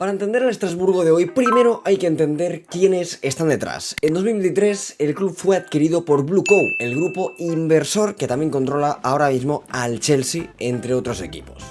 Para entender el Estrasburgo de hoy, primero hay que entender quiénes están detrás. En 2023, el club fue adquirido por Blue Co, el grupo inversor que también controla ahora mismo al Chelsea, entre otros equipos.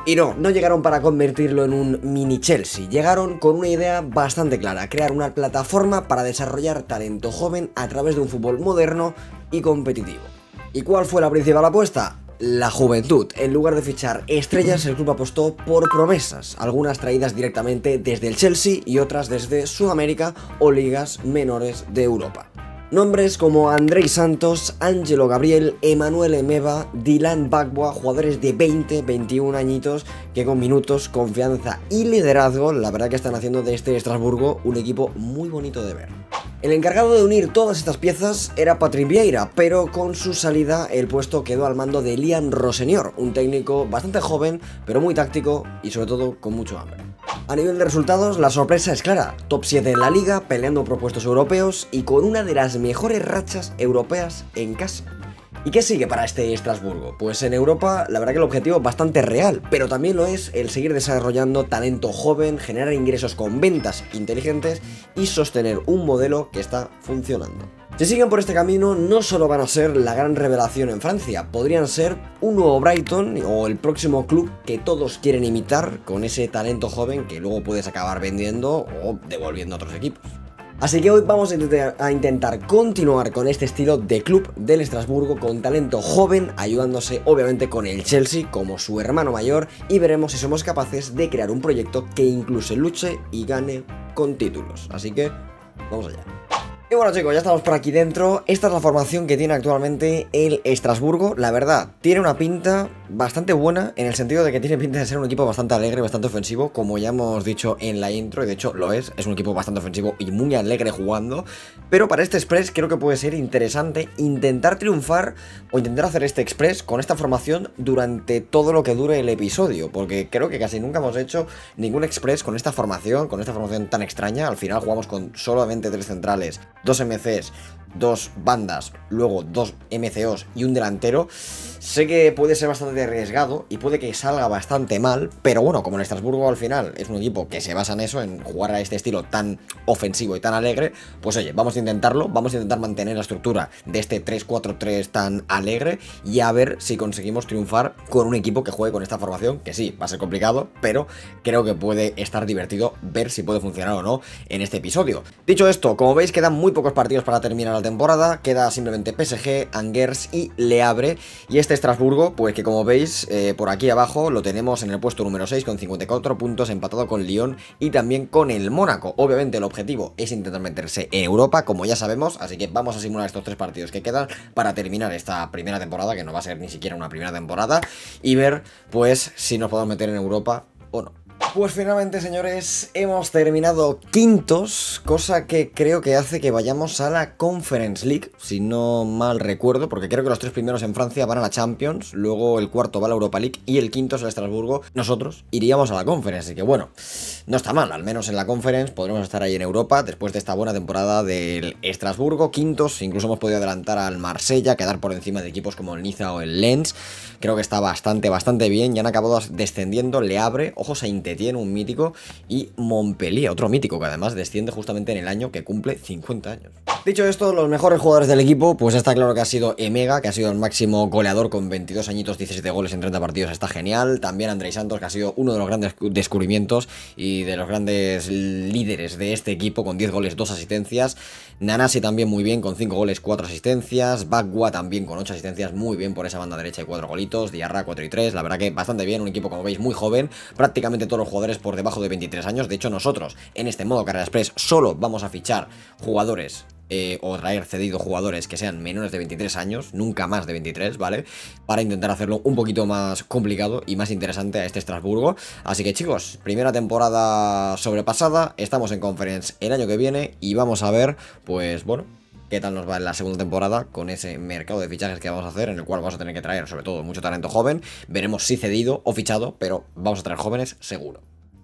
Y no llegaron para convertirlo en un mini Chelsea, llegaron con una idea bastante clara: crear una plataforma para desarrollar talento joven a través de un fútbol moderno y competitivo. ¿Y cuál fue la principal apuesta? La juventud. En lugar de fichar estrellas, el club apostó por promesas, algunas traídas directamente desde el Chelsea y otras desde Sudamérica o ligas menores de Europa. Nombres como Andrei Santos, Ángelo Gabriel, Emmanuel Emeva, Dylan Bagboa, jugadores de 20, 21 añitos que con minutos, confianza y liderazgo, la verdad que están haciendo de este Estrasburgo un equipo muy bonito de ver. El encargado de unir todas estas piezas era Patrick Vieira, pero con su salida el puesto quedó al mando de Liam Rossenior, un técnico bastante joven, pero muy táctico y sobre todo con mucho hambre. A nivel de resultados, la sorpresa es clara: top 7 en la liga, peleando por puestos europeos y con una de las mejores rachas europeas en casa. ¿Y qué sigue para este Estrasburgo? Pues en Europa la verdad que el objetivo es bastante real, pero también lo es el seguir desarrollando talento joven, generar ingresos con ventas inteligentes y sostener un modelo que está funcionando. Si siguen por este camino, no solo van a ser la gran revelación en Francia, podrían ser un nuevo Brighton o el próximo club que todos quieren imitar, con ese talento joven que luego puedes acabar vendiendo o devolviendo a otros equipos. Así que hoy vamos a intentar continuar con este estilo de club del Estrasburgo, con talento joven, ayudándose obviamente con el Chelsea como su hermano mayor, y veremos si somos capaces de crear un proyecto que incluso luche y gane con títulos. Así que vamos allá. Y bueno, chicos, ya estamos por aquí dentro. Esta es la formación que tiene actualmente el Estrasburgo. La verdad, tiene una pinta bastante buena, en el sentido de que tiene pinta de ser un equipo bastante alegre y bastante ofensivo, como ya hemos dicho en la intro, y de hecho lo es un equipo bastante ofensivo y muy alegre jugando. Pero para este Express creo que puede ser interesante intentar triunfar o intentar hacer este Express con esta formación durante todo lo que dure el episodio, porque creo que casi nunca hemos hecho ningún Express con esta formación tan extraña. Al final jugamos con solamente 3 centrales, 2 MCs, 2 bandas, luego 2 MCOs y un delantero. Sé que puede ser bastante arriesgado y puede que salga bastante mal, pero bueno, como el Estrasburgo al final es un equipo que se basa en eso, en jugar a este estilo tan ofensivo y tan alegre, pues oye, vamos a intentarlo, vamos a intentar mantener la estructura de este 3-4-3 tan alegre y a ver si conseguimos triunfar con un equipo que juegue con esta formación, que sí, va a ser complicado, pero creo que puede estar divertido ver si puede funcionar o no en este episodio. Dicho esto, como veis, quedan muy pocos partidos para terminar la temporada, queda simplemente PSG, Angers y Le Havre, y este Estrasburgo, pues que como veis por aquí abajo lo tenemos en el puesto número 6 con 54 puntos, empatado con Lyon y también con el Mónaco. Obviamente el objetivo es intentar meterse en Europa, como ya sabemos, así que vamos a simular estos 3 partidos que quedan para terminar esta primera temporada, que no va a ser ni siquiera una primera temporada, y ver pues si nos podemos meter en Europa o no. Pues finalmente, señores, hemos terminado quintos, cosa que creo que hace que vayamos a la Conference League, si no mal recuerdo, porque creo que los 3 primeros en Francia van a la Champions, luego el cuarto va a la Europa League y el quinto es el Estrasburgo. Nosotros iríamos a la Conference, así que bueno, no está mal, al menos en la Conference podremos estar ahí en Europa después de esta buena temporada del Estrasburgo. Quintos, incluso hemos podido adelantar al Marsella, quedar por encima de equipos como el Niza o el Lens. Creo que está bastante bien, ya han acabado descendiendo Le Havre, ojo, Saint-Étienne, un mítico, y Montpellier, otro mítico que además desciende justamente en el año que cumple 50 años. Dicho esto, los mejores jugadores del equipo, pues está claro que ha sido Emega, que ha sido el máximo goleador con 22 añitos, 17 goles en 30 partidos, está genial. También Andrei Santos, que ha sido uno de los grandes descubrimientos y de los grandes líderes de este equipo, con 10 goles, 2 asistencias. Nanasi también muy bien, con 5 goles, 4 asistencias. Bagua también con 8 asistencias, muy bien por esa banda derecha y 4 golitos. Diarra 4 y 3, la verdad que bastante bien, un equipo como veis muy joven, prácticamente todos los jugadores por debajo de 23 años. De hecho, nosotros en este modo Carrera Express solo vamos a fichar jugadores o traer cedido jugadores que sean menores de 23 años, nunca más de 23, ¿vale? Para intentar hacerlo un poquito más complicado y más interesante a este Estrasburgo. Así que chicos, primera temporada sobrepasada, estamos en Conference el año que viene y vamos a ver, pues bueno, qué tal nos va en la segunda temporada con ese mercado de fichajes que vamos a hacer, en el cual vamos a tener que traer sobre todo mucho talento joven. Veremos si cedido o fichado, pero vamos a traer jóvenes seguro.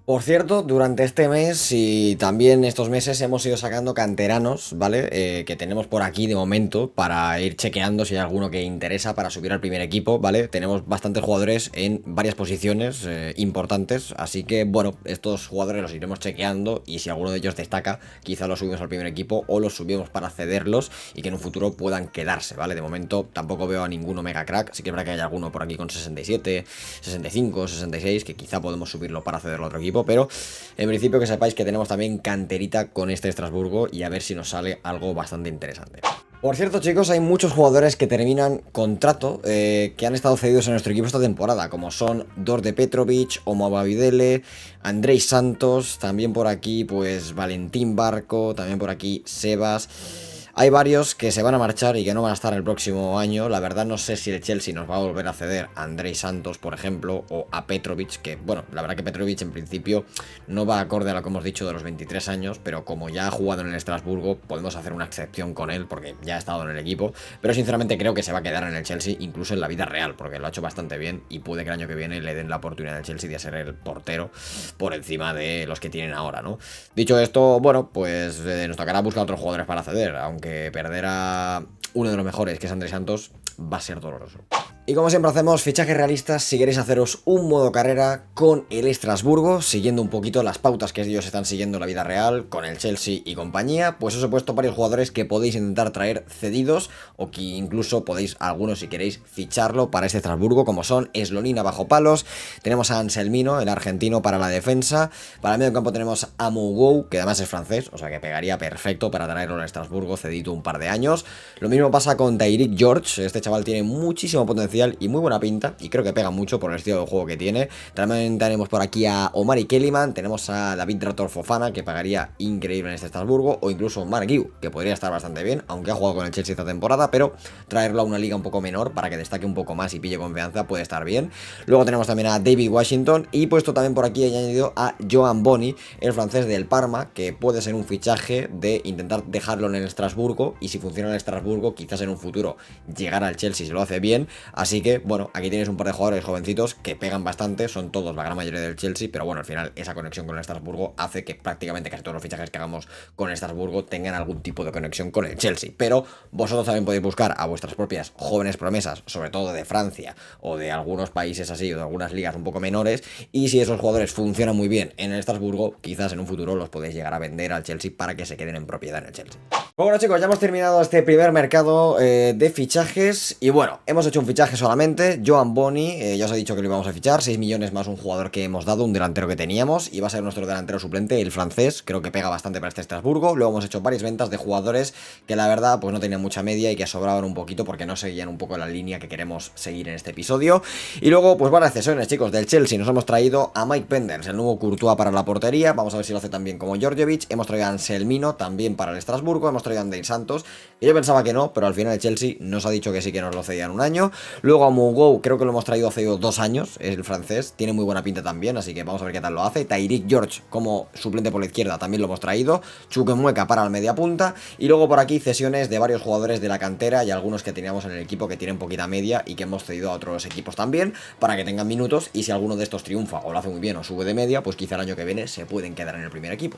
Por cierto, durante este mes y también estos meses hemos ido sacando canteranos, ¿vale? Que tenemos por aquí de momento para ir chequeando si hay alguno que interesa para subir al primer equipo, ¿vale? Tenemos bastantes jugadores en varias posiciones importantes, así que bueno, estos jugadores los iremos chequeando y si alguno de ellos destaca, quizá los subimos al primer equipo o los subimos para cederlos y que en un futuro puedan quedarse, ¿vale? De momento tampoco veo a ninguno mega crack, sí que es verdad que hay alguno por aquí con 67, 65, 66, que quizá podemos subirlo para cederlo a otro equipo, pero en principio que sepáis que tenemos también canterita con este Estrasburgo y a ver si nos sale algo bastante interesante. Por cierto, chicos, hay muchos jugadores que terminan contrato que han estado cedidos en nuestro equipo esta temporada, como son Dorde Petrovic, Omar Videle, Andrei Santos, también por aquí pues Valentín Barco, también por aquí Sebas. Hay varios que se van a marchar y que no van a estar el próximo año. La verdad no sé si el Chelsea nos va a volver a ceder a Andrei Santos, por ejemplo, o a Petrovic, que bueno, la verdad que Petrovic en principio no va acorde a lo que hemos dicho de los 23 años, pero como ya ha jugado en el Estrasburgo, podemos hacer una excepción con él porque ya ha estado en el equipo. Pero sinceramente creo que se va a quedar en el Chelsea, incluso en la vida real, porque lo ha hecho bastante bien y puede que el año que viene le den la oportunidad al Chelsea de ser el portero por encima de los que tienen ahora, ¿no? Dicho esto, bueno, pues nos tocará buscar otros jugadores para ceder, aunque perder a uno de los mejores, que es Andrés Santos, va a ser doloroso. Y como siempre hacemos fichajes realistas, si queréis haceros un modo carrera con el Estrasburgo, siguiendo un poquito las pautas que ellos están siguiendo en la vida real, con el Chelsea y compañía, pues os he puesto varios jugadores que podéis intentar traer cedidos, o que incluso podéis, algunos si queréis, ficharlo para este Estrasburgo, como son Slonina bajo palos, tenemos a Anselmino, el argentino, para la defensa, para el medio campo tenemos a Mougou, que además es francés, o sea que pegaría perfecto para traerlo al Estrasburgo cedido un par de años. Lo mismo pasa con Tyreek George, este chaval tiene muchísimo potencial y muy buena pinta, y creo que pega mucho por el estilo de juego que tiene. También tenemos por aquí a Omari Kellyman, tenemos a David Rator Fofana, que pagaría increíble en este Estrasburgo, o incluso Mark Guiu, que podría estar bastante bien, aunque ha jugado con el Chelsea esta temporada, pero traerlo a una liga un poco menor para que destaque un poco más y pille confianza puede estar bien. Luego tenemos también a David Washington, y puesto también por aquí he añadido a Joan Boni, el francés del Parma, que puede ser un fichaje de intentar dejarlo en el Estrasburgo, y si funciona en el Estrasburgo, quizás en un futuro llegar al Chelsea si lo hace bien. Así que, bueno, aquí tienes un par de jugadores jovencitos que pegan bastante, son todos la gran mayoría del Chelsea, pero bueno, al final esa conexión con el Estrasburgo hace que prácticamente casi todos los fichajes que hagamos con el Estrasburgo tengan algún tipo de conexión con el Chelsea. Pero vosotros también podéis buscar a vuestras propias jóvenes promesas, sobre todo de Francia o de algunos países así, o de algunas ligas un poco menores, y si esos jugadores funcionan muy bien en el Estrasburgo, quizás en un futuro los podéis llegar a vender al Chelsea para que se queden en propiedad en el Chelsea. Bueno, chicos, ya hemos terminado este primer mercado de fichajes. Y bueno, hemos hecho un fichaje solamente. Joan Boni, ya os he dicho que lo íbamos a fichar. 6 millones más un jugador que hemos dado, un delantero que teníamos. Y va a ser nuestro delantero suplente, el francés. Creo que pega bastante para este Estrasburgo. Luego hemos hecho varias ventas de jugadores que la verdad pues no tenían mucha media y que sobraban un poquito porque no seguían un poco la línea que queremos seguir en este episodio. Y luego pues varias cesiones, chicos, del Chelsea. Nos hemos traído a Mike Penders, el nuevo Courtois para la portería. Vamos a ver si lo hace tan bien como Djordjevic. Hemos traído a Anselmino también para el Estrasburgo. Hemos traído a Andrei Santos, que yo pensaba que no, pero al final el Chelsea nos ha dicho que sí, que nos lo cedían un año. Luego a Mougou, creo que lo hemos traído hace 2 años, es el francés, tiene muy buena pinta también, así que vamos a ver qué tal lo hace. Tyreek George como suplente por la izquierda también lo hemos traído. Chukwuemeka para la media punta. Y luego por aquí cesiones de varios jugadores de la cantera y algunos que teníamos en el equipo que tienen poquita media y que hemos cedido a otros equipos también para que tengan minutos, y si alguno de estos triunfa o lo hace muy bien o sube de media, pues quizá el año que viene se pueden quedar en el primer equipo.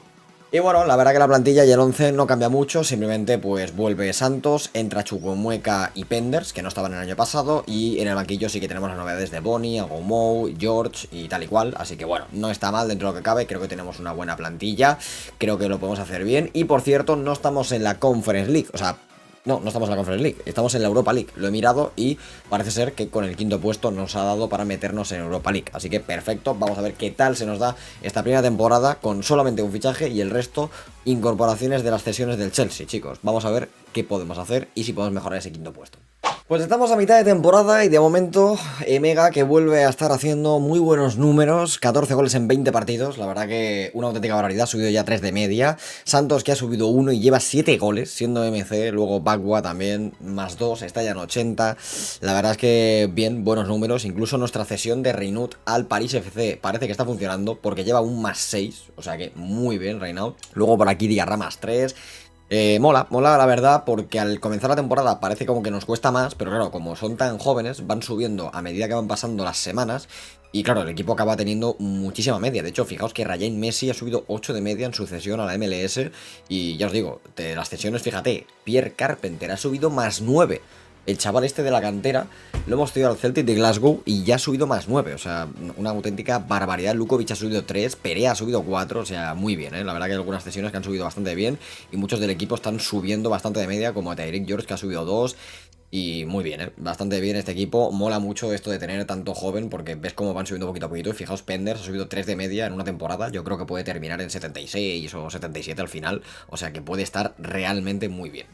Y bueno, la verdad que la plantilla y el 11 no cambia mucho, simplemente pues vuelve Santos, entra Chukwuemeka y Penders, que no estaban el año pasado, y en el banquillo sí que tenemos las novedades de Boni, Agomou, George y tal y cual, así que bueno, no está mal dentro de lo que cabe, creo que tenemos una buena plantilla, creo que lo podemos hacer bien, y por cierto, no estamos en la Conference League, o sea, no estamos en la Conference League, estamos en la Europa League. Lo he mirado y parece ser que con el 5.º puesto nos ha dado para meternos en Europa League. Así que perfecto, vamos a ver qué tal se nos da esta primera temporada con solamente un fichaje y el resto incorporaciones de las cesiones del Chelsea, chicos. Vamos a ver qué podemos hacer y si podemos mejorar ese 5.º puesto. Pues estamos a mitad de temporada y de momento Emega, que vuelve a estar haciendo muy buenos números, 14 goles en 20 partidos, la verdad que una auténtica barbaridad, ha subido ya 3 de media. Santos, que ha subido 1 y lleva 7 goles, siendo MC, luego Bagua también, más 2, está ya en 80. La verdad es que bien, buenos números, incluso nuestra cesión de Reynaud al Paris FC parece que está funcionando porque lleva un más 6, o sea que muy bien Reynaud. Luego por aquí Diarra más 3. Mola la verdad, porque al comenzar la temporada parece como que nos cuesta más, pero claro, como son tan jóvenes, van subiendo a medida que van pasando las semanas. Y claro, el equipo acaba teniendo muchísima media. De hecho, fijaos que Ryan Messi ha subido 8 de media en su cesión a la MLS. Y ya os digo, de las cesiones, fíjate, Pierre Carpenter ha subido más 9. El chaval este de la cantera lo hemos tenido al Celtic de Glasgow y ya ha subido más 9. O sea, una auténtica barbaridad. Lukovic ha subido 3, Perea ha subido 4. O sea, muy bien, ¿eh? La verdad que hay algunas cesiones que han subido bastante bien. Y muchos del equipo están subiendo bastante de media, como Tyreek George, que ha subido 2. Y muy bien, ¿eh? Bastante bien este equipo. Mola mucho esto de tener tanto joven, porque ves cómo van subiendo poquito a poquito. Y fijaos, Penders ha subido 3 de media en una temporada. Yo creo que puede terminar en 76 o 77 al final. O sea que puede estar realmente muy bien.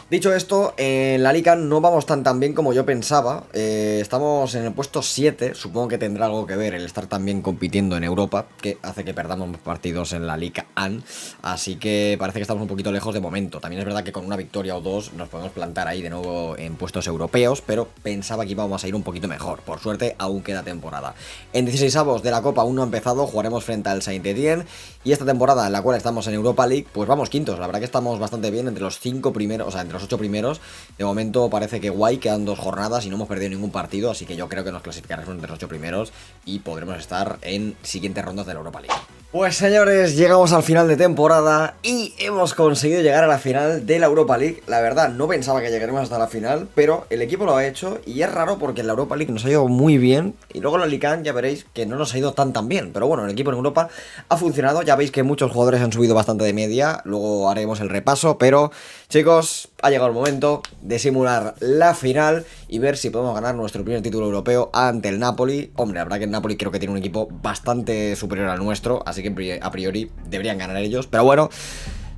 Dicho esto, en la Liga no vamos tan bien como yo pensaba. Estamos en el puesto 7. Supongo que tendrá algo que ver el estar también compitiendo en Europa, que hace que perdamos partidos en la Liga AN. Así que parece que estamos un poquito lejos de momento. También es verdad que con una victoria o dos nos podemos plantar ahí de nuevo en puestos europeos, pero pensaba que íbamos a ir un poquito mejor. Por suerte, aún queda temporada. En 16avos de la Copa aún no ha empezado. Jugaremos frente al Saint-Étienne. Y esta temporada en la cual estamos en Europa League, pues vamos quintos. La verdad que estamos bastante bien entre los 5 primeros, o sea, entre los 8 primeros. De momento parece que guay, quedan 2 jornadas y no hemos perdido ningún partido, así que yo creo que nos clasificaremos entre los 8 primeros y podremos estar en siguientes rondas de la Europa League. Pues señores, llegamos al final de temporada y hemos conseguido llegar a la final de la Europa League. La verdad, no pensaba que llegaremos hasta la final, pero el equipo lo ha hecho y es raro porque en la Europa League nos ha ido muy bien y luego en la Liga ya veréis que no nos ha ido tan bien. Pero bueno, el equipo en Europa ha funcionado, ya veis que muchos jugadores han subido bastante de media, luego haremos el repaso, pero chicos, ha llegado el momento de simular la final y ver si podemos ganar nuestro primer título europeo ante el Napoli. Hombre, la verdad que el Napoli creo que tiene un equipo bastante superior al nuestro, así que a priori deberían ganar ellos. Pero bueno,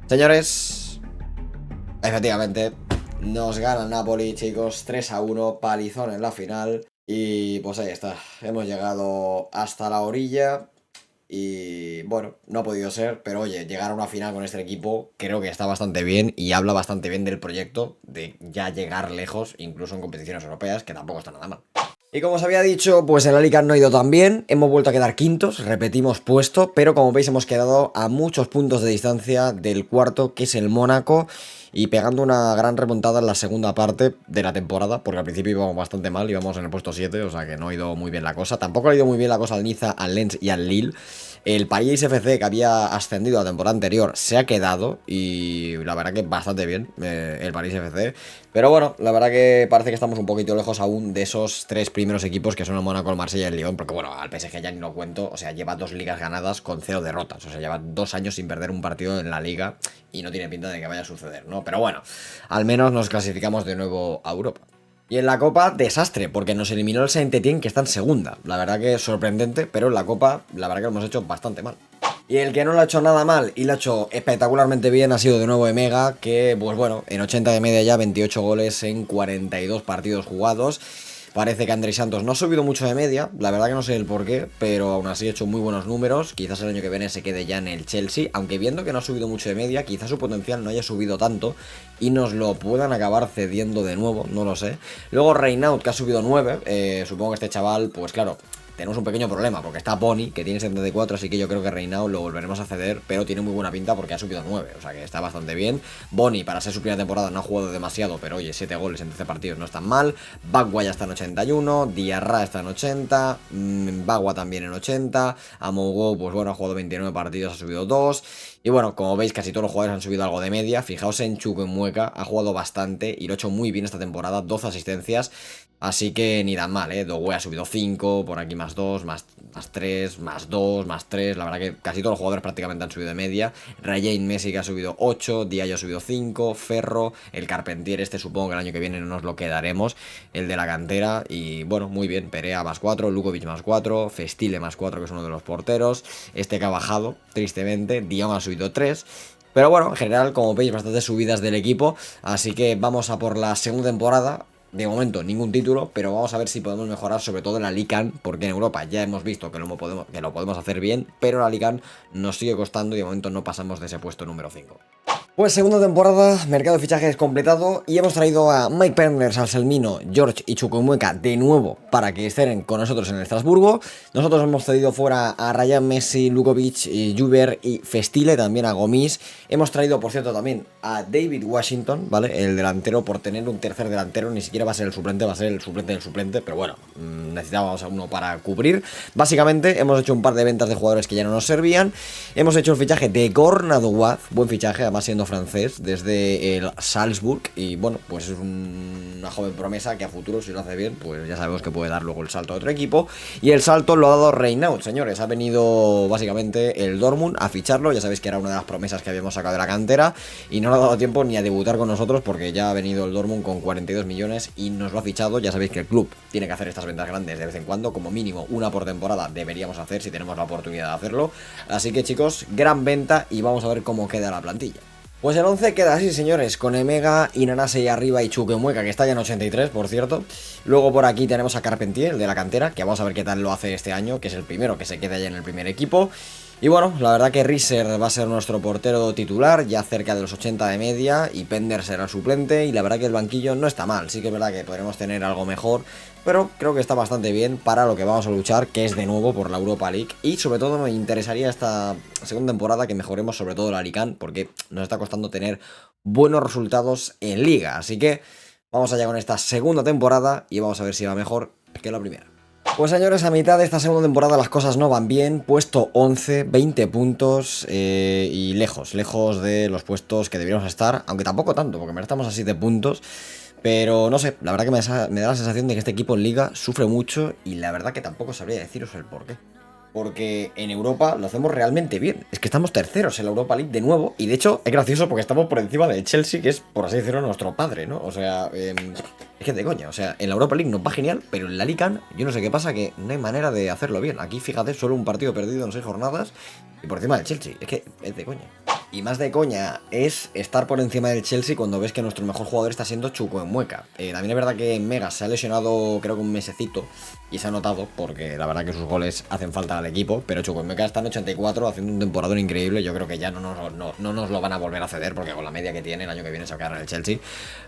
señores, efectivamente nos gana el Napoli, chicos, 3-1, palizón en la final. Y pues ahí está, hemos llegado hasta la orilla. Y bueno, no ha podido ser, pero oye, llegar a una final con este equipo creo que está bastante bien y habla bastante bien del proyecto de ya llegar lejos, incluso en competiciones europeas, que tampoco está nada mal. Y como os había dicho, pues en la Liga no ha ido tan bien, hemos vuelto a quedar quintos, repetimos puesto, pero como veis hemos quedado a muchos puntos de distancia del cuarto, que es el Mónaco, y pegando una gran remontada en la segunda parte de la temporada, porque al principio íbamos bastante mal, íbamos en el puesto 7, o sea que no ha ido muy bien la cosa. Tampoco ha ido muy bien la cosa al Niza, al Lens y al Lille. El París FC, que había ascendido la temporada anterior, se ha quedado y la verdad que bastante bien el París FC. Pero bueno, la verdad que parece que estamos un poquito lejos aún de esos 3 primeros equipos que son el Mónaco, el Marsella y el Lyon, porque bueno, al PSG ya ni lo cuento, o sea, lleva 2 ligas ganadas con 0 derrotas, o sea, lleva 2 años sin perder un partido en la liga y no tiene pinta de que vaya a suceder, ¿no? Pero bueno, al menos nos clasificamos de nuevo a Europa. Y en la Copa, desastre, porque nos eliminó el Saint-Étienne, que está en segunda. La verdad que es sorprendente, pero en la Copa, la verdad que lo hemos hecho bastante mal. Y el que no lo ha hecho nada mal y lo ha hecho espectacularmente bien ha sido de nuevo Emega, que pues bueno, en 80 de media ya, 28 goles en 42 partidos jugados. Parece que Andrés Santos no ha subido mucho de media, la verdad que no sé el por qué, pero aún así ha hecho muy buenos números. Quizás el año que viene se quede ya en el Chelsea, aunque viendo que no ha subido mucho de media, quizás su potencial no haya subido tanto y nos lo puedan acabar cediendo de nuevo, no lo sé. Luego Reynaud, que ha subido 9, supongo que este chaval, pues claro, tenemos un pequeño problema, porque está Boni, que tiene 74, así que yo creo que Reynaud lo volveremos a ceder, pero tiene muy buena pinta porque ha subido 9, o sea que está bastante bien. Boni, para ser su primera temporada, no ha jugado demasiado, pero oye, 7 goles en 13 partidos no están mal. Bagua ya está en 81, Diarra está en 80, Bagua también en 80, Amogo, pues bueno, ha jugado 29 partidos, ha subido 2. Y bueno, como veis, casi todos los jugadores han subido algo de media. Fijaos en Chukwuemeka, ha jugado bastante y lo ha hecho muy bien esta temporada, 12 asistencias. Así que ni tan mal, ¿eh? Dogue ha subido 5, por aquí más 2, más 3, más 2, más 3. La verdad que casi todos los jugadores prácticamente han subido de media. Ryan Messi, que ha subido 8, Diallo ha subido 5, Ferro, el Carpentier este supongo que el año que viene no nos lo quedaremos, el de la cantera. Y bueno, muy bien, Perea más 4, Lukovic más 4, Festile más 4, que es uno de los porteros. Este que ha bajado, tristemente, Dion ha subido 3. Pero bueno, en general, como veis, bastantes subidas del equipo. Así que vamos a por la segunda temporada. De momento ningún título, pero vamos a ver si podemos mejorar, sobre todo en la Liga, porque en Europa ya hemos visto que lo podemos hacer bien, pero la Liga nos sigue costando y de momento no pasamos de ese puesto número 5. Pues segunda temporada, mercado de fichajes completado y hemos traído a Mike Penders, Anselmino, George y Chukwuemeka de nuevo para que estén con nosotros en el Estrasburgo. Nosotros hemos cedido fuera a Ryan Messi, Lukovic, Juber y Festile, también a Gomis. Hemos traído, por cierto, también a David Washington, ¿vale? El delantero, por tener un tercer delantero, ni siquiera va a ser el suplente, va a ser el suplente del suplente, pero bueno, necesitábamos a uno para cubrir. Básicamente hemos hecho un par de ventas de jugadores que ya no nos servían. Hemos hecho el fichaje de Gornadouaz, buen fichaje, además siendo francés, desde el Salzburg, y bueno, pues es una joven promesa que a futuro, si lo hace bien, pues ya sabemos que puede dar luego el salto a otro equipo. Y el salto lo ha dado Reinaud, señores. Ha venido básicamente el Dortmund a ficharlo. Ya sabéis que era una de las promesas que habíamos sacado de la cantera y no le ha dado tiempo ni a debutar con nosotros porque ya ha venido el Dortmund con 42 millones y nos lo ha fichado. Ya sabéis que el club tiene que hacer estas ventas grandes de vez en cuando, como mínimo una por temporada deberíamos hacer si tenemos la oportunidad de hacerlo. Así que chicos, gran venta y vamos a ver cómo queda la plantilla. Pues el 11 queda así, señores, con Emega, Inanase y arriba y Chukwuemeka, que está ya en 83, por cierto. Luego por aquí tenemos a Carpentier, el de la cantera, que vamos a ver qué tal lo hace este año, que es el primero que se queda ya en el primer equipo. Y bueno, la verdad que Risser va a ser nuestro portero titular, ya cerca de los 80 de media, y Pender será el suplente, y la verdad que el banquillo no está mal, sí que es verdad que podremos tener algo mejor, pero creo que está bastante bien para lo que vamos a luchar, que es de nuevo por la Europa League, y sobre todo me interesaría esta segunda temporada que mejoremos sobre todo el Alicante, porque nos está costando tener buenos resultados en Liga, así que vamos allá con esta segunda temporada y vamos a ver si va mejor que la primera. Pues señores, a mitad de esta segunda temporada las cosas no van bien, puesto 11, 20 puntos y lejos de los puestos que deberíamos estar, aunque tampoco tanto, porque estamos a 7 puntos, pero no sé, la verdad que me da la sensación de que este equipo en Liga sufre mucho y la verdad que tampoco sabría deciros el porqué. Porque en Europa lo hacemos realmente bien. Es que estamos terceros en la Europa League de nuevo. Y de hecho es gracioso porque estamos por encima de Chelsea, que es, por así decirlo, nuestro padre, ¿no? O sea, es que de coña. O sea, en la Europa League nos va genial, pero en la Liga yo no sé qué pasa, que no hay manera de hacerlo bien. Aquí, fíjate, solo un partido perdido en 6 jornadas y por encima del Chelsea. Es que es de coña. Y más de coña es estar por encima del Chelsea cuando ves que nuestro mejor jugador está siendo Chukwuemeka. También es verdad que Mega se ha lesionado creo que un mesecito y se ha notado porque la verdad que sus goles hacen falta al equipo, pero Chukwuemeka está en 84 haciendo un temporadón increíble. Yo creo que ya no nos lo van a volver a ceder porque con la media que tiene el año que viene se va a quedar en el Chelsea.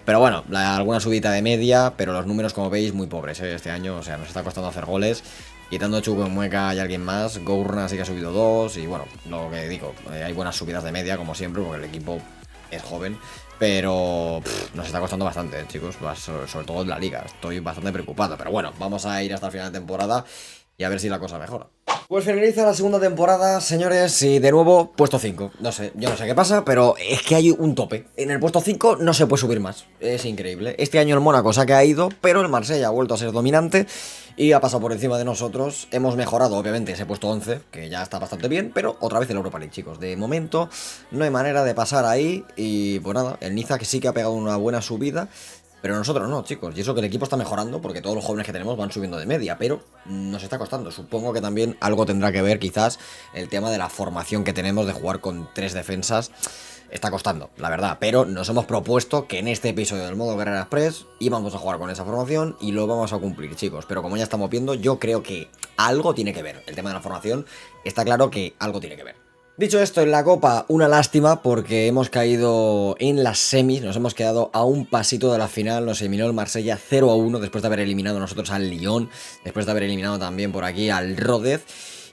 Pero bueno, alguna subida de media, pero los números como veis muy pobres este año, o sea, nos está costando hacer goles. Quitando Chukwuemeka y alguien más, Gourna sí que ha subido 2 y bueno, lo que digo, hay buenas subidas de media como siempre porque el equipo es joven, pero nos está costando bastante, chicos, sobre todo en la liga, estoy bastante preocupado, pero bueno, vamos a ir hasta el final de temporada y a ver si la cosa mejora. Pues finaliza la segunda temporada, señores, y de nuevo, puesto 5. No sé, yo no sé qué pasa, pero es que hay un tope. En el puesto 5 no se puede subir más. Es increíble. Este año el Mónaco se ha caído, pero el Marsella ha vuelto a ser dominante y ha pasado por encima de nosotros. Hemos mejorado, obviamente, ese puesto 11, que ya está bastante bien, pero otra vez el Europa League, chicos. De momento no hay manera de pasar ahí y pues nada, el Niza que sí que ha pegado una buena subida. Pero nosotros no, chicos. Y eso que el equipo está mejorando porque todos los jóvenes que tenemos van subiendo de media. Pero nos está costando. Supongo que también algo tendrá que ver quizás el tema de la formación que tenemos de jugar con 3 defensas. Está costando, la verdad. Pero nos hemos propuesto que en este episodio del modo Carrera Express íbamos a jugar con esa formación y lo vamos a cumplir, chicos. Pero como ya estamos viendo, yo creo que algo tiene que ver. El tema de la formación está claro que algo tiene que ver. Dicho esto, en la Copa una lástima porque hemos caído en las semis, nos hemos quedado a un pasito de la final, nos eliminó el Marsella 0-1 después de haber eliminado nosotros al Lyon, después de haber eliminado también por aquí al Rodez.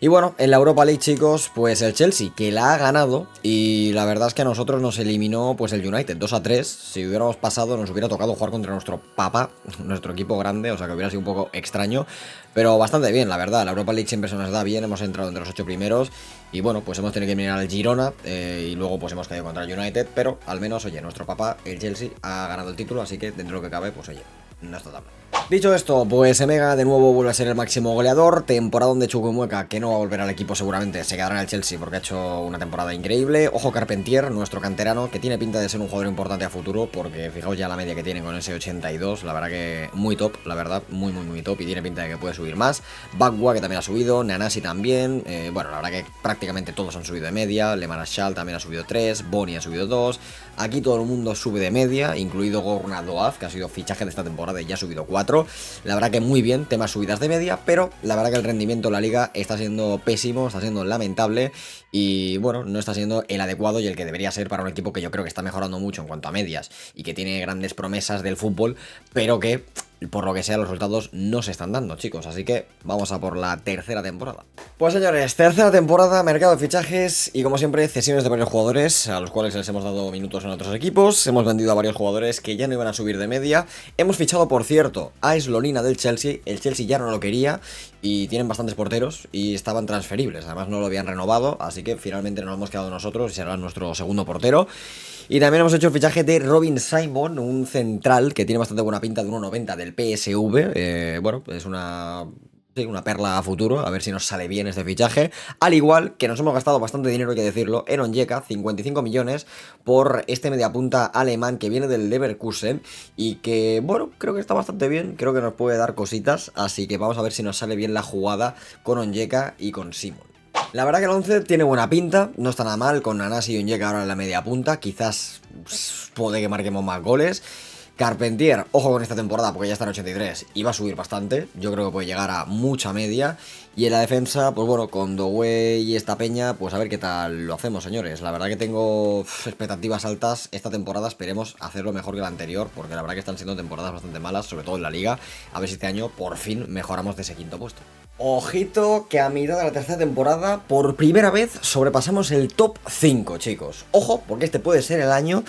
Y bueno, en la Europa League, chicos, pues el Chelsea, que la ha ganado, y la verdad es que a nosotros nos eliminó pues el United 2-3, si hubiéramos pasado nos hubiera tocado jugar contra nuestro papá, nuestro equipo grande, o sea que hubiera sido un poco extraño, pero bastante bien, la verdad, la Europa League siempre se nos da bien, hemos entrado entre los 8 primeros, y bueno, pues hemos tenido que mirar al Girona, y luego pues hemos caído contra el United, pero al menos, oye, nuestro papá, el Chelsea, ha ganado el título, así que dentro de lo que cabe, pues oye, no está tan mal. Dicho esto, pues Emega de nuevo vuelve a ser el máximo goleador, temporada donde Chukwuemeka, que no va a volver al equipo seguramente, se quedará en el Chelsea porque ha hecho una temporada increíble. Ojo Carpentier, nuestro canterano, que tiene pinta de ser un jugador importante a futuro, porque fijaos ya la media que tiene con ese 82, la verdad que muy top, la verdad, muy top, y tiene pinta de que puede subir más. Bagua, que también ha subido, Nanasi también, bueno, la verdad que prácticamente todos han subido de media, Le Marachal también ha subido 3, Boni ha subido 2, Aquí todo el mundo sube de media, incluido Gourna Doaz, que ha sido fichaje de esta temporada y ya ha subido 4. La verdad que muy bien, temas subidas de media, pero la verdad que el rendimiento en la liga está siendo pésimo, está siendo lamentable y bueno, no está siendo el adecuado y el que debería ser para un equipo que yo creo que está mejorando mucho en cuanto a medias y que tiene grandes promesas del fútbol, pero que por lo que sea los resultados no se están dando, chicos, así que vamos a por la tercera temporada. Pues señores, tercera temporada, mercado de fichajes y como siempre cesiones de varios jugadores a los cuales les hemos dado minutos en otros equipos, hemos vendido a varios jugadores que ya no iban a subir de media, hemos fichado por cierto a Slonina del Chelsea, el Chelsea ya no lo quería y tienen bastantes porteros y estaban transferibles, además no lo habían renovado, así que finalmente nos hemos quedado nosotros y será nuestro segundo portero. Y también hemos hecho el fichaje de Robin Simon, un central que tiene bastante buena pinta de 1,90 del PSV. Bueno, es una perla a futuro, a ver si nos sale bien este fichaje. Al igual que nos hemos gastado bastante dinero, hay que decirlo, en Onyeka, 55 millones por este mediapunta alemán que viene del Leverkusen y que, bueno, creo que está bastante bien, creo que nos puede dar cositas, así que vamos a ver si nos sale bien la jugada con Onyeka y con Simon. La verdad que el 11 tiene buena pinta, no está nada mal, con Nanasi y Onyeka ahora en la media punta, quizás puede que marquemos más goles. Carpentier, ojo con esta temporada porque ya está en 83 y va a subir bastante, yo creo que puede llegar a mucha media. Y en la defensa, pues bueno, con Doué y esta peña, pues a ver qué tal lo hacemos, señores. La verdad que tengo expectativas altas esta temporada, esperemos hacerlo mejor que la anterior, porque la verdad que están siendo temporadas bastante malas, sobre todo en la liga. A ver si este año por fin mejoramos de ese quinto puesto. Ojito que a mitad de la tercera temporada, por primera vez, sobrepasamos el top 5, chicos. Ojo, porque este puede ser el año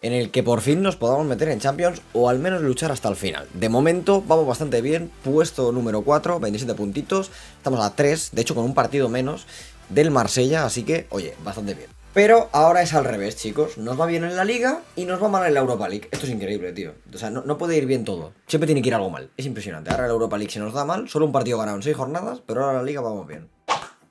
en el que por fin nos podamos meter en Champions o al menos luchar hasta el final. De momento vamos bastante bien, puesto número 4, 27 puntitos, estamos a 3, de hecho con un partido menos del Marsella, así que, oye, bastante bien. Pero ahora es al revés, chicos, nos va bien en la Liga y nos va mal en la Europa League. Esto es increíble, tío, o sea, no puede ir bien todo, siempre tiene que ir algo mal, es impresionante. Ahora la Europa League se nos da mal, solo un partido ganado en 6 jornadas, pero ahora en la Liga vamos bien.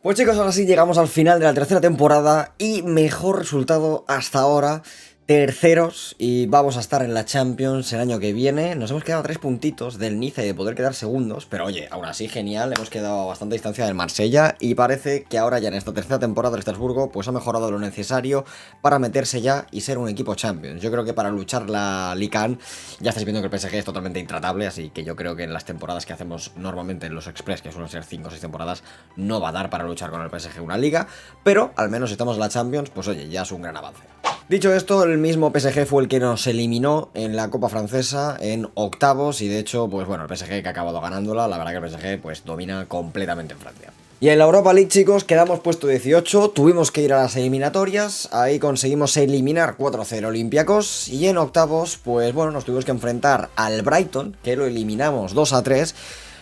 Pues chicos, ahora sí llegamos al final de la tercera temporada y mejor resultado hasta ahora. Terceros y vamos a estar en la Champions el año que viene. Nos hemos quedado a 3 puntitos del Niza y de poder quedar segundos, pero oye, aún así genial, hemos quedado a bastante distancia del Marsella y parece que ahora ya en esta tercera temporada de Estrasburgo pues ha mejorado lo necesario para meterse ya y ser un equipo Champions. Yo creo que para luchar la Liga 1 ya estáis viendo que el PSG es totalmente intratable, así que yo creo que en las temporadas que hacemos normalmente en los Express, que suelen ser 5 o 6 temporadas, no va a dar para luchar con el PSG una liga, pero al menos si estamos en la Champions, pues oye, ya es un gran avance. Dicho esto, el mismo PSG fue el que nos eliminó en la Copa Francesa en octavos y de hecho, pues bueno, el PSG que ha acabado ganándola, la verdad que el PSG pues domina completamente en Francia. Y en la Europa League, chicos, quedamos puesto 18, tuvimos que ir a las eliminatorias, ahí conseguimos eliminar 4-0 Olympiacos y en octavos, pues bueno, nos tuvimos que enfrentar al Brighton, que lo eliminamos 2-3.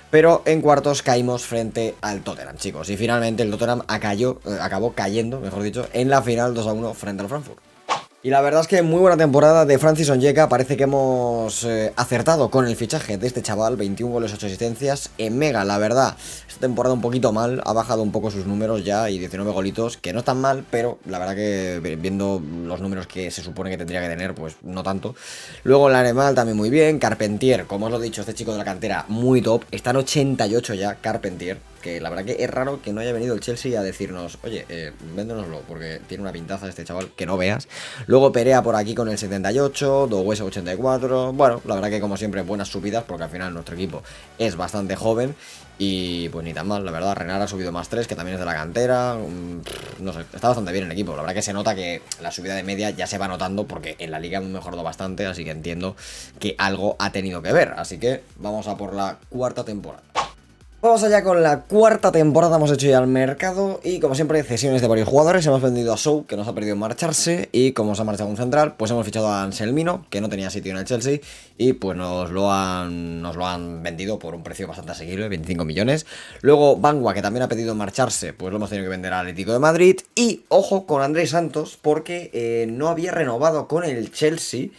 Pero en cuartos caímos frente al Tottenham, chicos. Y finalmente el Tottenham acabó cayendo, mejor dicho, en la final 2-1 frente al Frankfurt. Y la verdad es que muy buena temporada de Francis Onyeka, parece que hemos acertado con el fichaje de este chaval, 21 goles, 8 asistencias, en Mega, la verdad, esta temporada un poquito mal, ha bajado un poco sus números ya y 19 golitos, que no están mal, pero la verdad que viendo los números que se supone que tendría que tener, pues no tanto. Luego el Anemal también muy bien, Carpentier, como os lo he dicho, este chico de la cantera muy top, está en 88 ya, Carpentier, que la verdad que es raro que no haya venido el Chelsea a decirnos, oye, véndenoslo, porque tiene una pintaza este chaval que no veas. Luego Perea por aquí con el 78, Doué 84, bueno, la verdad que como siempre buenas subidas, porque al final nuestro equipo es bastante joven. Y pues ni tan mal, la verdad, Renard ha subido más 3, que también es de la cantera, no sé, está bastante bien el equipo. La verdad que se nota que la subida de media ya se va notando porque en la liga hemos mejorado bastante, así que entiendo que algo ha tenido que ver. Así que vamos a por la cuarta temporada. Vamos allá con la cuarta temporada, hemos hecho ya el mercado y como siempre cesiones de varios jugadores, hemos vendido a Sou, que nos ha perdido en marcharse y como se ha marchado un central, pues hemos fichado a Anselmino, que no tenía sitio en el Chelsea y pues nos lo han vendido por un precio bastante asequible, 25 millones. Luego Bangua, que también ha pedido marcharse, pues lo hemos tenido que vender al Atlético de Madrid y ojo con Andrés Santos porque no había renovado con el Chelsea.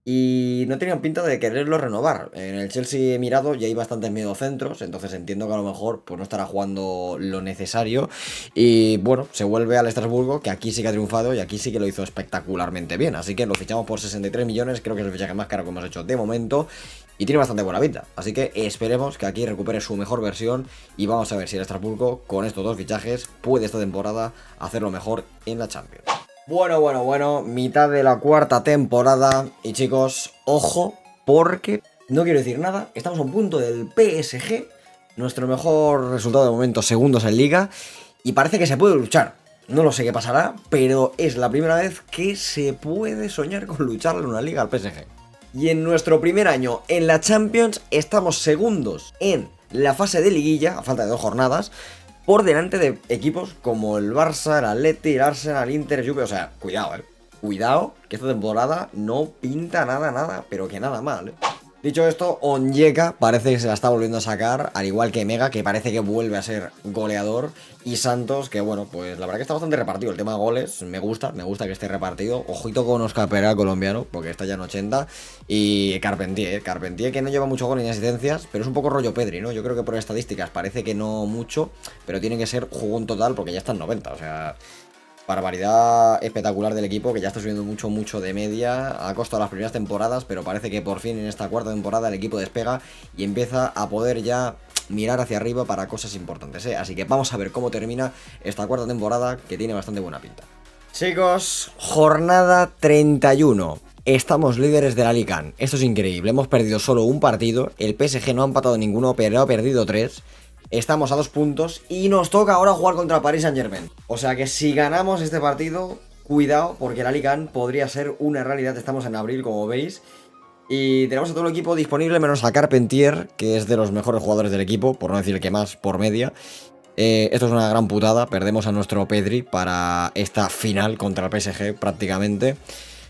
Y no tenían pinta de quererlo renovar. En el Chelsea he mirado y hay bastantes mediocentros, entonces entiendo que a lo mejor pues, no estará jugando lo necesario. Y bueno, se vuelve al Estrasburgo, que aquí sí que ha triunfado y aquí sí que lo hizo espectacularmente bien. Así que lo fichamos por 63 millones, creo que es el fichaje más caro que hemos hecho de momento. Y tiene bastante buena pinta, así que esperemos que aquí recupere su mejor versión. Y vamos a ver si el Estrasburgo, con estos dos fichajes, puede esta temporada hacerlo mejor en la Champions. Bueno, mitad de la cuarta temporada. Y chicos, ojo, porque no quiero decir nada, estamos a un punto del PSG, nuestro mejor resultado de momento, segundos en liga, y parece que se puede luchar. No lo sé qué pasará, pero es la primera vez que se puede soñar con lucharle en una liga al PSG. Y en nuestro primer año en la Champions estamos segundos en la fase de liguilla, a falta de 2 jornadas, por delante de equipos como el Barça, el Atleti, el Arsenal, el Inter, el Juve. O sea, cuidado, cuidado, que esta temporada no pinta nada, pero que nada mal, Dicho esto, Onyeka parece que se la está volviendo a sacar, al igual que Mega, que parece que vuelve a ser goleador, y Santos, que bueno, pues la verdad que está bastante repartido. El tema de goles me gusta que esté repartido. Ojito con Oscar Pereira, colombiano, porque está ya en 80, y Carpentier que no lleva mucho gol ni asistencias, pero es un poco rollo Pedri, ¿no? Yo creo que por estadísticas parece que no mucho, pero tiene que ser jugón total porque ya está en 90, o sea... Barbaridad espectacular del equipo, que ya está subiendo mucho de media. Ha costado las primeras temporadas, pero parece que por fin en esta cuarta temporada el equipo despega y empieza a poder ya mirar hacia arriba para cosas importantes, Así que vamos a ver cómo termina esta cuarta temporada, que tiene bastante buena pinta. Chicos, jornada 31. Estamos líderes de la Liga. Esto es increíble. Hemos perdido solo un partido. El PSG no ha empatado ninguno, pero ha perdido 3. Estamos a 2 puntos y nos toca ahora jugar contra Paris Saint-Germain. O sea que si ganamos este partido, cuidado, porque la Liga podría ser una realidad. Estamos en abril, como veis. Y tenemos a todo el equipo disponible, menos a Carpentier, que es de los mejores jugadores del equipo, por no decir el que más, por media. Esto es una gran putada. Perdemos a nuestro Pedri para esta final contra el PSG prácticamente.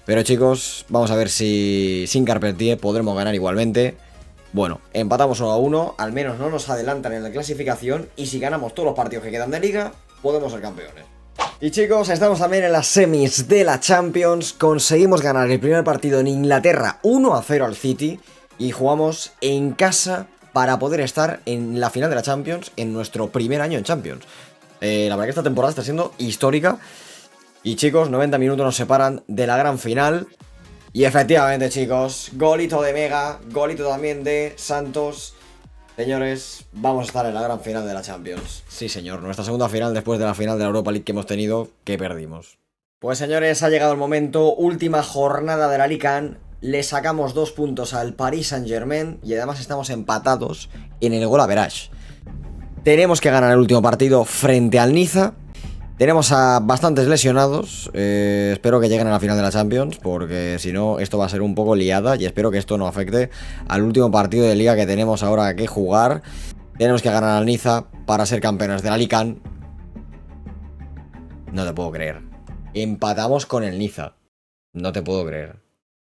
Pero chicos, vamos a ver si sin Carpentier podremos ganar igualmente. Bueno, empatamos 1-1, al menos no nos adelantan en la clasificación, y si ganamos todos los partidos que quedan de liga, podemos ser campeones. Y chicos, estamos también en las semis de la Champions. Conseguimos ganar el primer partido en Inglaterra 1-0 al City, y jugamos en casa para poder estar en la final de la Champions en nuestro primer año en Champions. La verdad que esta temporada está siendo histórica. Y chicos, 90 minutos nos separan de la gran final. Y efectivamente, chicos, golito de Mega, golito también de Santos. Señores, vamos a estar en la gran final de la Champions. Sí, señor, nuestra segunda final después de la final de la Europa League que hemos tenido, que perdimos. Pues señores, ha llegado el momento, última jornada de la Liga. Le sacamos 2 puntos al Paris Saint-Germain y además estamos empatados en el gol average. Tenemos que ganar el último partido frente al Niza. Tenemos a bastantes lesionados, espero que lleguen a la final de la Champions, porque si no esto va a ser un poco liada, y espero que esto no afecte al último partido de liga que tenemos ahora que jugar. Tenemos que ganar al Niza para ser campeones de la Liga. No te puedo creer. Empatamos con el Niza. No te puedo creer.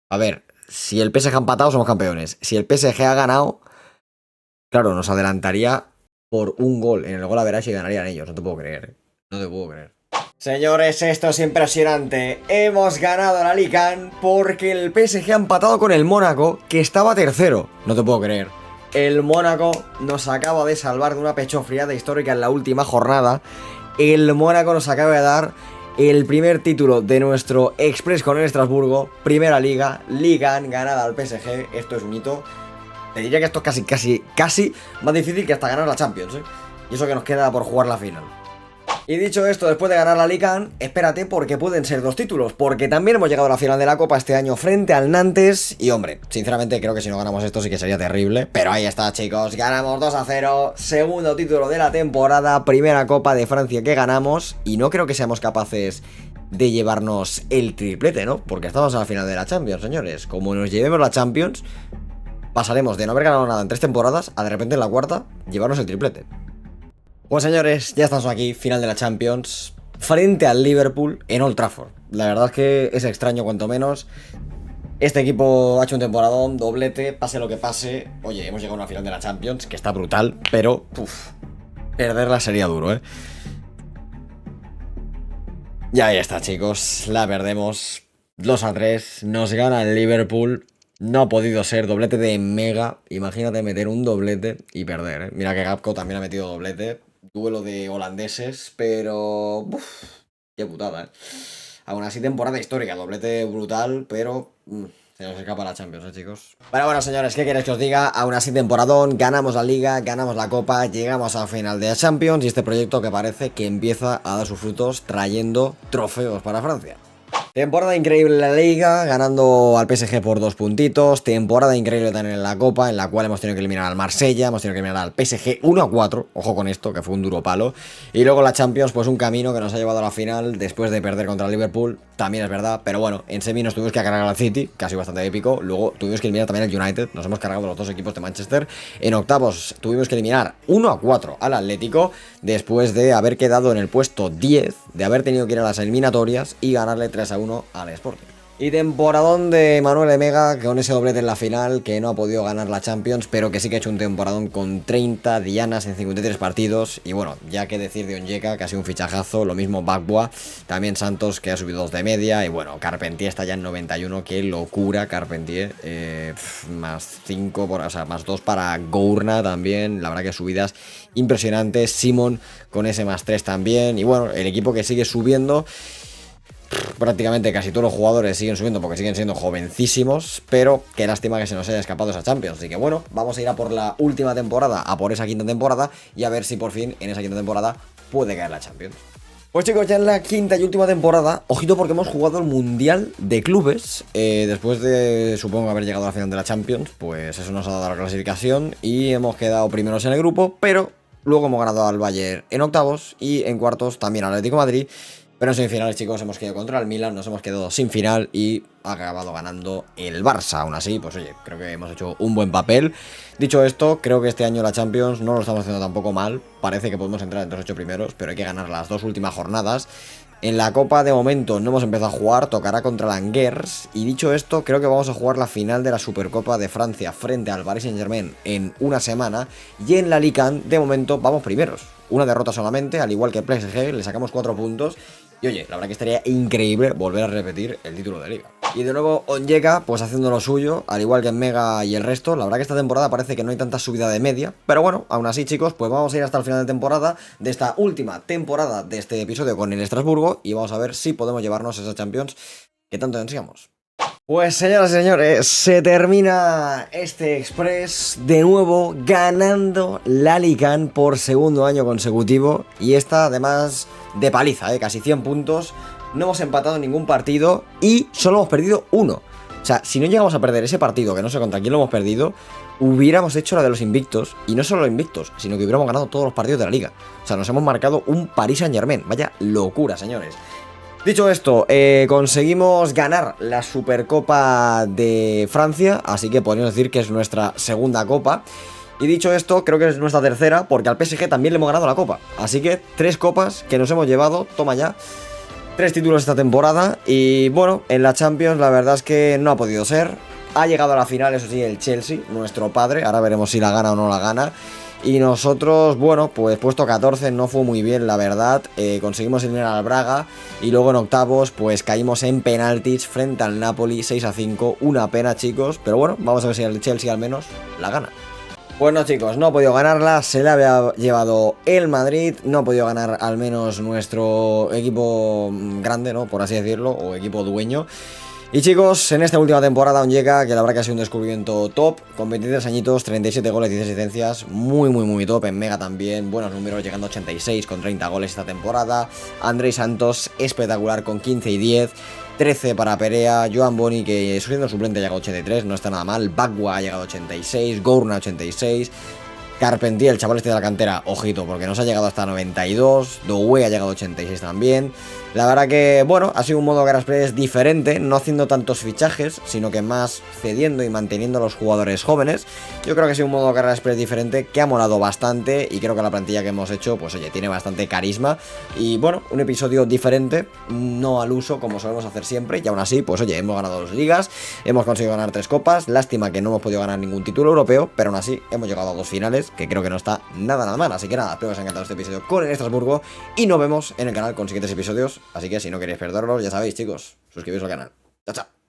A ver, si el PSG ha empatado somos campeones. Si el PSG ha ganado, claro, nos adelantaría por un gol en el gol average y ganarían ellos. No te puedo creer. No te puedo creer. Señores, esto es impresionante. Hemos ganado la Liga porque el PSG ha empatado con el Mónaco, que estaba tercero. No te puedo creer. El Mónaco nos acaba de salvar de una pechofriada histórica en la última jornada. El Mónaco nos acaba de dar el primer título de nuestro Express con el Estrasburgo. Primera liga, Liga ganada al PSG. Esto es un hito. Te diría que esto es casi más difícil que hasta ganar la Champions, Y eso que nos queda por jugar la final. Y dicho esto, después de ganar la Liga, espérate porque pueden ser 2 títulos, porque también hemos llegado a la final de la Copa este año frente al Nantes, y hombre, sinceramente creo que si no ganamos esto sí que sería terrible, pero ahí está, chicos, ganamos 2-0, segundo título de la temporada, primera Copa de Francia que ganamos, y no creo que seamos capaces de llevarnos el triplete, ¿no? Porque estamos a la final de la Champions, señores. Como nos llevemos la Champions, pasaremos de no haber ganado nada en 3 temporadas a de repente en la cuarta llevarnos el triplete. Pues señores, ya estamos aquí, final de la Champions, frente al Liverpool en Old Trafford. La verdad es que es extraño cuanto menos. Este equipo ha hecho un temporadón, doblete, pase lo que pase. Oye, hemos llegado a una final de la Champions, que está brutal, pero perderla sería duro, Y ahí está, chicos, la perdemos 2-3, nos gana el Liverpool. No ha podido ser, doblete de Mega. Imagínate meter un doblete y perder, Mira que Gapco también ha metido doblete. Duelo de holandeses, pero... qué putada, Aún así, temporada histórica, doblete brutal, pero... se nos escapa la Champions, chicos. Pero bueno, señores, ¿qué queréis que os diga? Aún así, temporadón, ganamos la Liga, ganamos la Copa, llegamos a la final de la Champions y este proyecto que parece que empieza a dar sus frutos trayendo trofeos para Francia. Temporada increíble en la Liga, ganando al PSG por 2 puntitos. Temporada increíble también en la Copa, en la cual hemos tenido que eliminar al Marsella, hemos tenido que eliminar al PSG 1-4. Ojo con esto, que fue un duro palo. Y luego la Champions, pues un camino que nos ha llevado a la final después de perder contra el Liverpool. También es verdad, pero bueno, en semi nos tuvimos que cargar al City, que ha sido bastante épico. Luego tuvimos que eliminar también al United, nos hemos cargado los dos equipos de Manchester. En octavos tuvimos que eliminar 1-4 al Atlético, después de haber quedado en el puesto 10, de haber tenido que ir a las eliminatorias y ganarle 3-1 al Sporting. Y temporadón de Manuel Emega, con ese doblete en la final, que no ha podido ganar la Champions, pero que sí que ha hecho un temporadón con 30 dianas en 53 partidos. Y bueno, ya que decir de Onyeka, que ha sido un fichajazo, lo mismo Bagboa, también Santos, que ha subido 2 de media, y bueno, Carpentier está ya en 91, qué locura Carpentier, más 5, o sea, más 2 para Gourna también, la verdad que subidas impresionantes, Simon con ese más 3 también, y bueno, el equipo que sigue subiendo. Prácticamente casi todos los jugadores siguen subiendo porque siguen siendo jovencísimos, pero qué lástima que se nos haya escapado esa Champions. Así que bueno, vamos a ir a por la última temporada, a por esa quinta temporada y a ver si por fin en esa quinta temporada puede caer la Champions. Pues chicos, ya en la quinta y última temporada, ojito porque hemos jugado el Mundial de Clubes, después de, supongo, haber llegado a la final de la Champions, pues eso nos ha dado la clasificación y hemos quedado primeros en el grupo, pero luego hemos ganado al Bayern en octavos y en cuartos también al Atlético de Madrid. Pero en semifinales, chicos, hemos quedado contra el Milan, nos hemos quedado sin final y ha acabado ganando el Barça. Aún así, pues oye, creo que hemos hecho un buen papel. Dicho esto, creo que este año la Champions no lo estamos haciendo tampoco mal. Parece que podemos entrar entre los 8 primeros, pero hay que ganar las 2 últimas jornadas. En la Copa, de momento, no hemos empezado a jugar, tocará contra el Angers. Y dicho esto, creo que vamos a jugar la final de la Supercopa de Francia frente al Paris Saint-Germain en una semana. Y en la Liga, de momento, vamos primeros. Una derrota solamente, al igual que el PSG, le sacamos 4 puntos. Y oye, la verdad que estaría increíble volver a repetir el título de Liga. Y de nuevo Onyeka, pues haciendo lo suyo, al igual que en Mega y el resto. La verdad que esta temporada parece que no hay tanta subida de media, pero bueno, aún así chicos, pues vamos a ir hasta el final de temporada, de esta última temporada de este episodio con el Estrasburgo, y vamos a ver si podemos llevarnos esa Champions que tanto ansiamos. Pues señoras y señores, se termina este Express, de nuevo ganando la Liga por segundo año consecutivo, y esta además de paliza, casi 100 puntos, no hemos empatado ningún partido y solo hemos perdido uno. O sea, si no llegamos a perder ese partido, que no sé contra quién lo hemos perdido, hubiéramos hecho la de los invictos, y no solo invictos, sino que hubiéramos ganado todos los partidos de la Liga. O sea, nos hemos marcado un Paris Saint-Germain, vaya locura, señores. Dicho esto, conseguimos ganar la Supercopa de Francia, así que podríamos decir que es nuestra segunda copa. Y dicho esto, creo que es nuestra tercera, porque al PSG también le hemos ganado la copa. Así que 3 copas que nos hemos llevado, toma ya, 3 títulos esta temporada. Y bueno, en la Champions la verdad es que no ha podido ser. Ha llegado a la final, eso sí, el Chelsea, nuestro padre, ahora veremos si la gana o no la gana. Y nosotros, bueno, pues puesto 14 no fue muy bien, la verdad. Conseguimos eliminar al Braga. Y luego en octavos, pues caímos en penaltis frente al Napoli, 6-5. Una pena, chicos. Pero bueno, vamos a ver si el Chelsea al menos la gana. Bueno chicos, no ha podido ganarla, se la había llevado el Madrid, no ha podido ganar al menos nuestro equipo grande, ¿no? Por así decirlo, o equipo dueño. Y chicos, en esta última temporada Onyeka, que la verdad que ha sido un descubrimiento top, con 23 añitos, 37 goles, 16 asistencias, muy top, en Mega también, buenos números, llegando a 86 con 30 goles esta temporada. Andrei Santos, espectacular, con 15 y 10. 13 para Perea, Joan Boni, que siendo suplente ha llegado a 83, no está nada mal. Bagua ha llegado a 86, Gourna a 86. Carpentier, el chaval este de la cantera, ojito, porque nos ha llegado hasta 92. Doué ha llegado a 86 también. La verdad que, bueno, ha sido un modo Gara Express diferente, no haciendo tantos fichajes, sino que más cediendo y manteniendo a los jugadores jóvenes. Yo creo que ha sido un modo Gara Express diferente que ha molado bastante y creo que la plantilla que hemos hecho, pues oye, tiene bastante carisma. Y bueno, un episodio diferente, no al uso como solemos hacer siempre, y aún así, pues oye, hemos ganado 2 ligas, hemos conseguido ganar 3 copas, lástima que no hemos podido ganar ningún título europeo, pero aún así hemos llegado a 2 finales, que creo que no está nada mal. Así que nada, espero que os haya encantado este episodio con el Estrasburgo y nos vemos en el canal con siguientes episodios. Así que si no queréis perderlos, ya sabéis chicos, suscribiros al canal. Chao, chao.